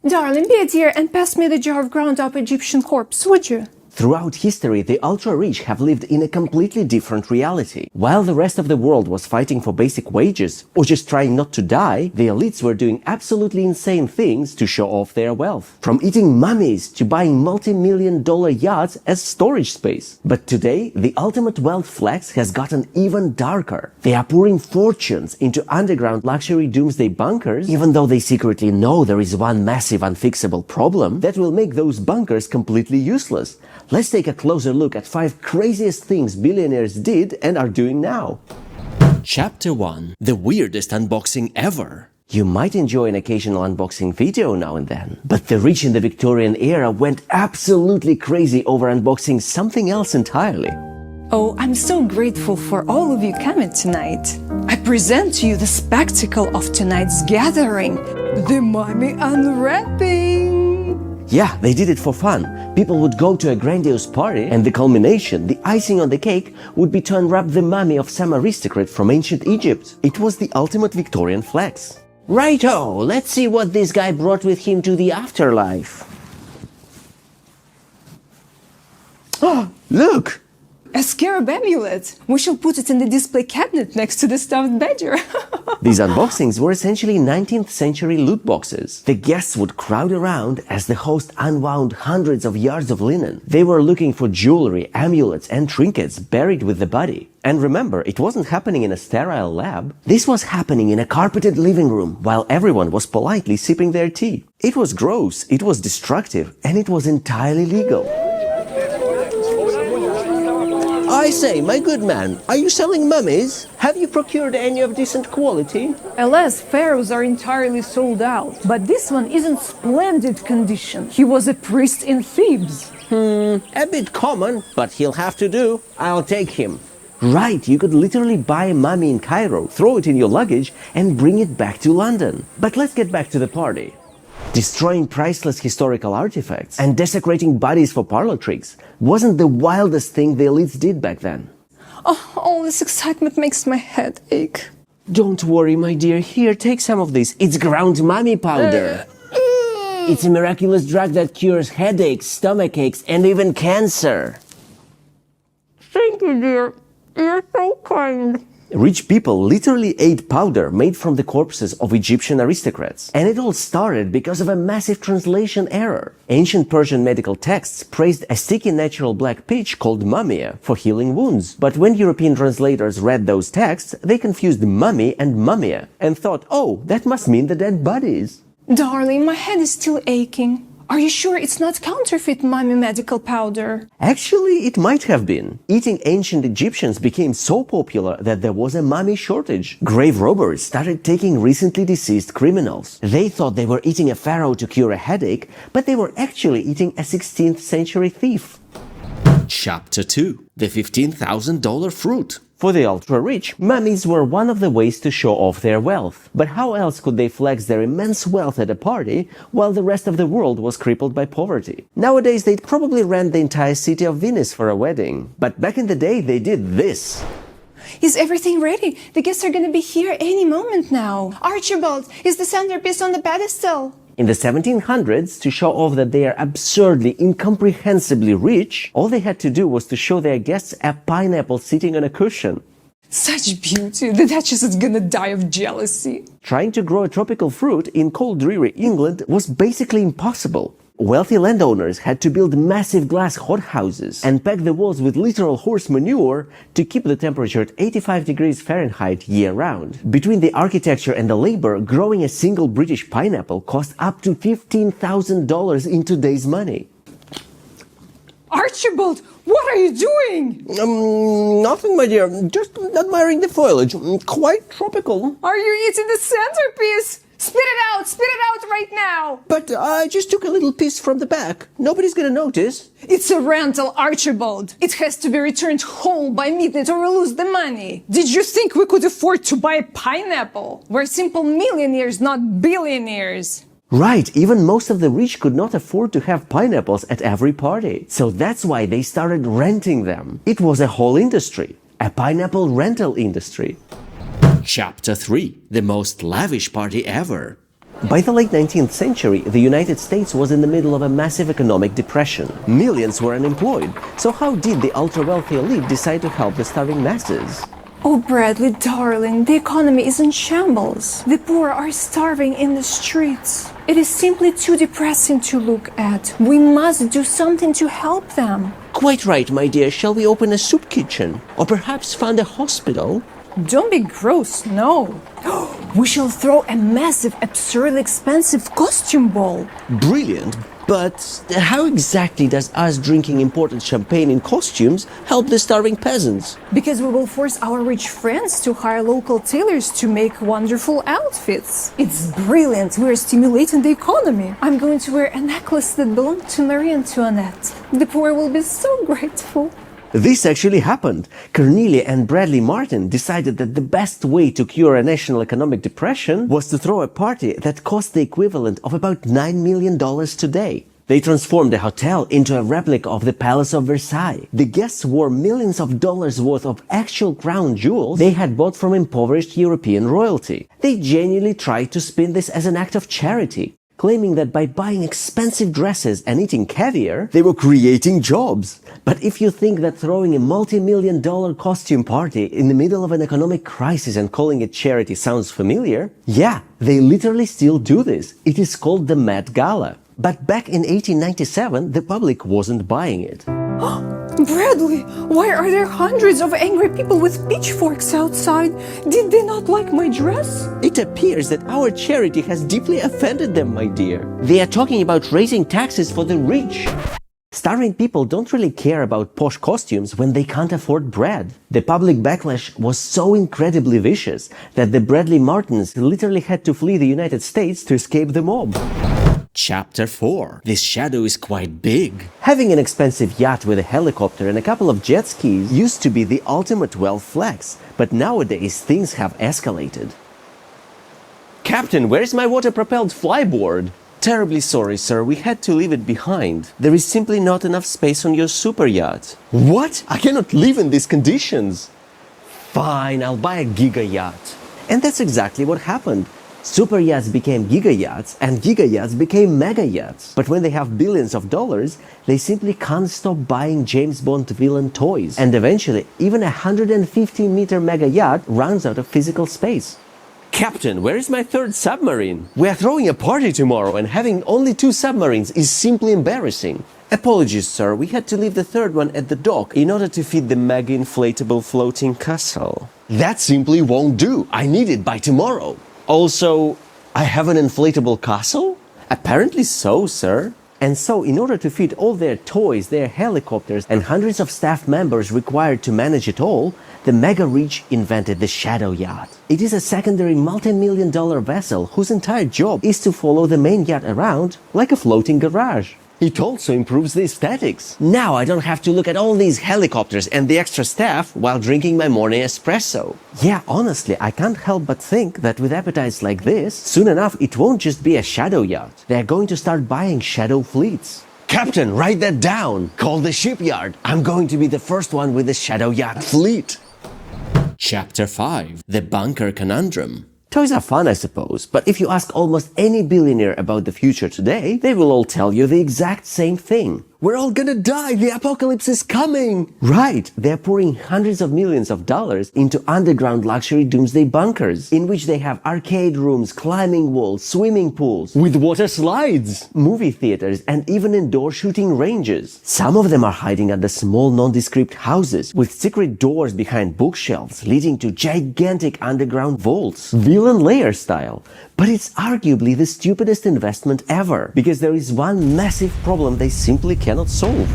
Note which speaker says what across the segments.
Speaker 1: Darling, be a dear and pass me the jar of ground-up Egyptian corpse, would you?
Speaker 2: Throughout history, the ultra-rich have lived in a completely different reality. While the rest of the world was fighting for basic wages or just trying not to die, the elites were doing absolutely insane things to show off their wealth. From eating mummies to buying multi-million-dollar yachts as storage space. But today, the ultimate wealth flex has gotten even darker. They are pouring fortunes into underground luxury doomsday bunkers, even though they secretly know there is one massive unfixable problem that will make those bunkers completely useless. Let's take a closer look at 5 craziest things billionaires did and are doing now.
Speaker 3: Chapter 1. The weirdest unboxing ever.
Speaker 2: You might enjoy an occasional unboxing video now and then, but the rich in the Victorian era went absolutely crazy over unboxing something else entirely.
Speaker 1: Oh, I'm so grateful for all of you coming tonight. I present to you the spectacle of tonight's gathering, the mummy-unwrapping.
Speaker 2: Yeah, they did it for fun. People would go to a grandiose party, and the culmination, the icing on the cake, would be to unwrap the mummy of some aristocrat from ancient Egypt. It was the ultimate Victorian flex. Righto, let's see what this guy brought with him to the afterlife. Oh, look!
Speaker 1: A scarab amulet. We shall put it in the display cabinet next to the stuffed badger.
Speaker 2: These unboxings were essentially 19th-century loot boxes. The guests would crowd around as the host unwound hundreds of yards of linen. They were looking for jewelry, amulets, and trinkets buried with the body. And remember, it wasn't happening in a sterile lab. This was happening in a carpeted living room while everyone was politely sipping their tea. It was gross, it was destructive, and it was entirely legal. I say, my good man, are you selling mummies? Have you procured any of decent quality?
Speaker 1: Alas, pharaohs are entirely sold out. But this one is in splendid condition. He was a priest in Thebes.
Speaker 2: A bit common, but he'll have to do. I'll take him. Right, you could literally buy a mummy in Cairo, throw it in your luggage, and bring it back to London. But let's get back to the party. Destroying priceless historical artifacts and desecrating bodies for parlor tricks wasn't the wildest thing the elites did back then.
Speaker 1: Oh, all this excitement makes my head ache.
Speaker 2: Don't worry, my dear. Here, take some of this. It's ground mummy powder. It's a miraculous drug that cures headaches, stomach aches, and even cancer.
Speaker 1: Thank you, dear. You're so kind.
Speaker 2: Rich people literally ate powder made from the corpses of Egyptian aristocrats. And it all started because of a massive translation error. Ancient Persian medical texts praised a sticky natural black pitch called mummia for healing wounds. But when European translators read those texts, they confused mummy and mummia and thought, oh, that must mean the dead bodies.
Speaker 1: Darling, my head is still aching. Are you sure it's not counterfeit mummy medical powder?
Speaker 2: Actually, it might have been. Eating ancient Egyptians became so popular that there was a mummy shortage. Grave robbers started taking recently deceased criminals. They thought they were eating a pharaoh to cure a headache, but they were actually eating a 16th century thief.
Speaker 3: Chapter 2. The $15,000 fruit.
Speaker 2: For the ultra-rich, mummies were one of the ways to show off their wealth. But how else could they flex their immense wealth at a party while the rest of the world was crippled by poverty? Nowadays, they'd probably rent the entire city of Venice for a wedding. But back in the day, they did this.
Speaker 1: Is everything ready? The guests are going to be here any moment now. Archibald, is the centerpiece on the pedestal?
Speaker 2: In the 1700s, to show off that they are absurdly, incomprehensibly rich, all they had to do was to show their guests a pineapple sitting on a cushion.
Speaker 1: Such beauty, the Duchess is gonna die of jealousy.
Speaker 2: Trying to grow a tropical fruit in cold, dreary England was basically impossible. Wealthy landowners had to build massive glass hothouses and pack the walls with literal horse manure to keep the temperature at 85 degrees Fahrenheit year-round. Between the architecture and the labor, growing a single British pineapple cost up to $15,000 in today's money.
Speaker 1: Archibald, what are you doing?
Speaker 2: Nothing, my dear. Just admiring the foliage. Quite tropical.
Speaker 1: Are you eating the centerpiece? Spit it out right now!
Speaker 2: But I just took a little piece from the back. Nobody's gonna notice.
Speaker 1: It's a rental, Archibald. It has to be returned whole by midnight or we lose the money. Did you think we could afford to buy a pineapple? We're simple millionaires, not billionaires.
Speaker 2: Right, even most of the rich could not afford to have pineapples at every party. So that's why they started renting them. It was a whole industry. A pineapple rental industry.
Speaker 3: Chapter 3. The most lavish party ever.
Speaker 2: By the late 19th century, the United States was in the middle of a massive economic depression. Millions were unemployed. So how did the ultra-wealthy elite decide to help the starving masses?
Speaker 1: Oh, Bradley, darling, the economy is in shambles. The poor are starving in the streets. It is simply too depressing to look at. We must do something to help them.
Speaker 2: Quite right, my dear. Shall we open a soup kitchen? Or perhaps fund a hospital?
Speaker 1: Don't be gross, no. We shall throw a massive, absurdly expensive costume ball.
Speaker 2: Brilliant. But how exactly does us drinking imported champagne in costumes help the starving peasants?
Speaker 1: Because we will force our rich friends to hire local tailors to make wonderful outfits. It's brilliant. We're stimulating the economy. I'm going to wear a necklace that belonged to Marie Antoinette. The poor will be so grateful.
Speaker 2: This actually happened. Cornelia and Bradley Martin decided that the best way to cure a national economic depression was to throw a party that cost the equivalent of about $9 million today. They transformed the hotel into a replica of the Palace of Versailles. The guests wore millions of dollars worth of actual crown jewels they had bought from impoverished European royalty. They genuinely tried to spin this as an act of charity, claiming that by buying expensive dresses and eating caviar, they were creating jobs. But if you think that throwing a multi-million-dollar costume party in the middle of an economic crisis and calling it charity sounds familiar, yeah, they literally still do this. It is called the Met Gala. But back in 1897, the public wasn't buying it.
Speaker 1: Bradley, why are there hundreds of angry people with pitchforks outside? Did they not like my dress?
Speaker 2: It appears that our charity has deeply offended them, my dear. They are talking about raising taxes for the rich. Starving people don't really care about posh costumes when they can't afford bread. The public backlash was so incredibly vicious that the Bradley Martins literally had to flee the United States to escape the mob.
Speaker 3: Chapter 4. This shadow is quite big.
Speaker 2: Having an expensive yacht with a helicopter and a couple of jet skis used to be the ultimate wealth flex, but nowadays things have escalated. Captain, where's my water-propelled flyboard? Terribly sorry, sir. We had to leave it behind. There is simply not enough space on your super yacht. What? I cannot live in these conditions. Fine, I'll buy a giga yacht. And that's exactly what happened. Super yachts became giga yachts, and giga yachts became mega yachts. But when they have billions of dollars, they simply can't stop buying James Bond villain toys. And eventually, even a 150-meter mega yacht runs out of physical space. Captain, where is my third submarine? We are throwing a party tomorrow, and having only 2 submarines is simply embarrassing. Apologies, sir. We had to leave the third one at the dock in order to fit the mega inflatable floating castle. That simply won't do. I need it by tomorrow. Also, I have an inflatable castle? Apparently so, sir. And so, in order to fit all their toys, their helicopters, and hundreds of staff members required to manage it all, the Mega Rich invented the Shadow Yacht. It is a secondary multi-million-dollar vessel whose entire job is to follow the main yacht around like a floating garage. It also improves the aesthetics. Now I don't have to look at all these helicopters and the extra staff while drinking my morning espresso. Yeah, honestly, I can't help but think that with appetites like this, soon enough it won't just be a shadow yacht. They're going to start buying shadow fleets. Captain, write that down. Call the shipyard. I'm going to be the first one with the shadow yacht fleet.
Speaker 3: Chapter 5. The Bunker Conundrum.
Speaker 2: Toys are fun, I suppose, but if you ask almost any billionaire about the future today, they will all tell you the exact same thing. We're all gonna die! The apocalypse is coming! Right! They're pouring hundreds of millions of dollars into underground luxury doomsday bunkers, in which they have arcade rooms, climbing walls, swimming pools, with water slides, movie theaters, and even indoor shooting ranges. Some of them are hiding under small nondescript houses, with secret doors behind bookshelves leading to gigantic underground vaults, villain lair style. But it's arguably the stupidest investment ever, because there is one massive problem they simply cannot solve.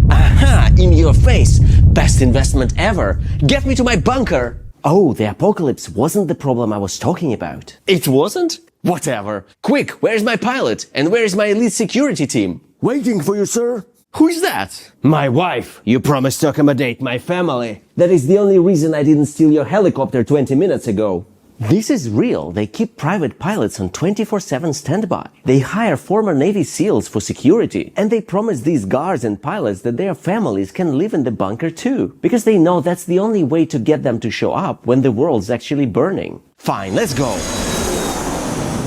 Speaker 2: Aha! In your face! Best investment ever! Get me to my bunker! Oh, the apocalypse wasn't the problem I was talking about. It wasn't? Whatever. Quick, where's my pilot? And where is my elite security team? Waiting for you, sir. Who is that? My wife. You promised to accommodate my family. That is the only reason I didn't steal your helicopter 20 minutes ago. This is real. They keep private pilots on 24/7 standby. They hire former Navy SEALs for security, and they promise these guards and pilots that their families can live in the bunker too, because they know that's the only way to get them to show up when the world's actually burning. Fine, let's go.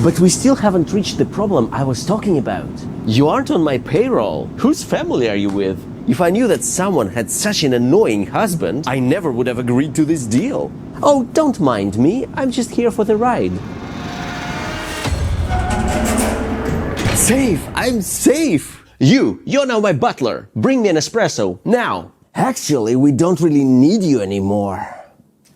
Speaker 2: But we still haven't reached the problem I was talking about. You aren't on my payroll. Whose family are you with? If I knew that someone had such an annoying husband, I never would have agreed to this deal. Oh, don't mind me. I'm just here for the ride. Safe! I'm safe! You're now my butler. Bring me an espresso, now. Actually, we don't really need you anymore.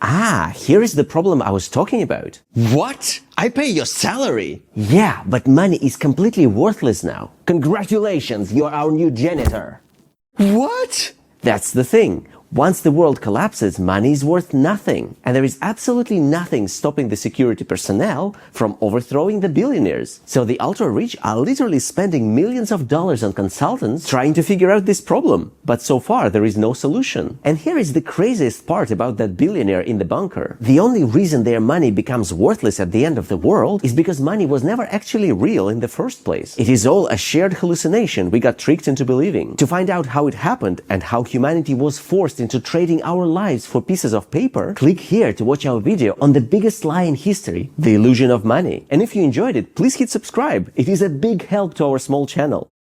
Speaker 2: Ah, here is the problem I was talking about. What? I pay your salary? Yeah, but money is completely worthless now. Congratulations, you're our new janitor. What? That's the thing. Once the world collapses, money is worth nothing. And there is absolutely nothing stopping the security personnel from overthrowing the billionaires. So the ultra-rich are literally spending millions of dollars on consultants trying to figure out this problem. But so far, there is no solution. And here is the craziest part about that billionaire in the bunker. The only reason their money becomes worthless at the end of the world is because money was never actually real in the first place. It is all a shared hallucination we got tricked into believing. To find out how it happened and how humanity was forced into trading our lives for pieces of paper, click here to watch our video on the biggest lie in history, the illusion of money. And if you enjoyed it, please hit subscribe. It is a big help to our small channel.